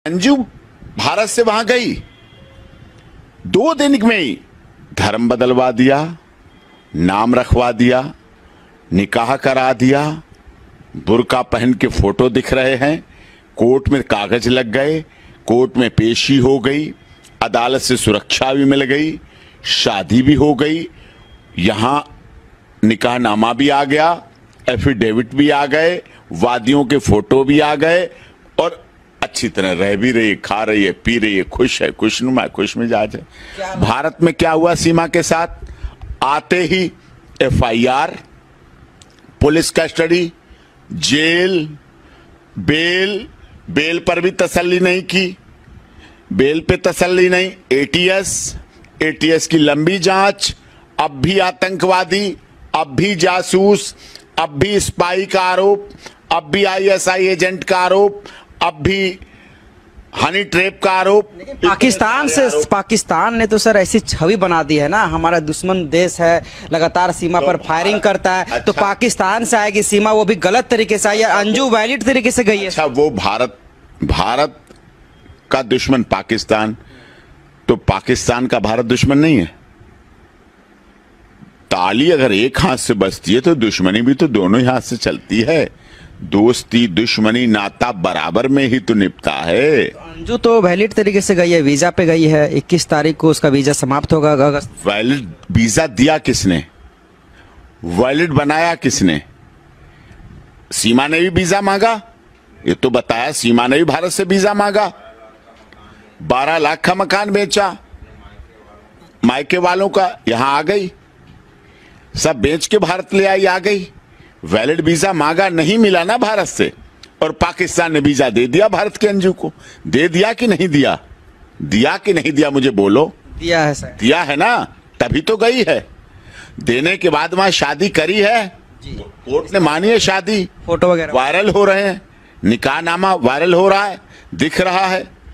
अंजू भारत से वहां गई, 2 दिन में ही धर्म बदलवा दिया, नाम रखवा दिया, निकाह करा दिया, बुर्का पहन के फोटो दिख रहे हैं, कोर्ट में कागज लग गए, कोर्ट में पेशी हो गई, अदालत से सुरक्षा भी मिल गई, शादी भी हो गई, यहां निकाहनामा भी आ गया, एफिडेविट भी आ गए, वादियों के फोटो भी आ गए और अच्छी तरह रह भी रही है, खा रही है, पी रही है, खुश है, खुशनुमा, खुश मिजाज है। भारत में क्या हुआ सीमा के साथ? आते ही FIR, police custody, jail, bail पर भी तसल्ली नहीं की, बेल पे तसल्ली नहीं, एटीएस की लंबी जांच, अब भी आतंकवादी, अब भी जासूस, अब भी स्पाई का आरोप, अब भी आईएसआई एजेंट का आरोप, अब भी हनी ट्रैप का आरोप। पाकिस्तान ने तो सर ऐसी छवि बना दी है ना, हमारा दुश्मन देश है, लगातार सीमा पर फायरिंग करता है। अच्छा, तो पाकिस्तान से आएगी सीमा, वो भी गलत तरीके से आई है, अंजू वैलिड तरीके से गई है। अच्छा, वो भारत का दुश्मन पाकिस्तान, तो पाकिस्तान का भारत दुश्मन नहीं है। ताली अगर एक हाथ से बजती है तो दुश्मनी भी तो दोनों ही हाथ से चलती है। दोस्ती दुश्मनी नाता बराबर में ही तो निपटा है। अंजू तो वैलिड तरीके से गई है, वीजा पे गई है, 21 तारीख को उसका वीजा समाप्त होगा अगस्त। वैलिड वीजा दिया किसने? वैलिड बनाया किसने? सीमा ने भी वीजा मांगा, ये तो बताया, सीमा ने भी भारत से वीजा मांगा, 12 लाख का मकान बेचा, मायके वालों का, यहां आ गई, सब बेच के भारत ले आई, आ गई। वैलिड वीजा मांगा, नहीं मिला ना भारत से, और पाकिस्तान ने वीजा दे दिया भारत के अंजू को। दे दिया कि नहीं दिया? दिया कि नहीं दिया, मुझे बोलो। दिया है सर। दिया है ना, तभी तो गई है। देने के बाद वहां शादी करी है, कोर्ट ने मानी है शादी, फोटो वगैरह वायरल हो रहे हैं, निकाहनामा वायरल हो रहा है, दिख रहा है।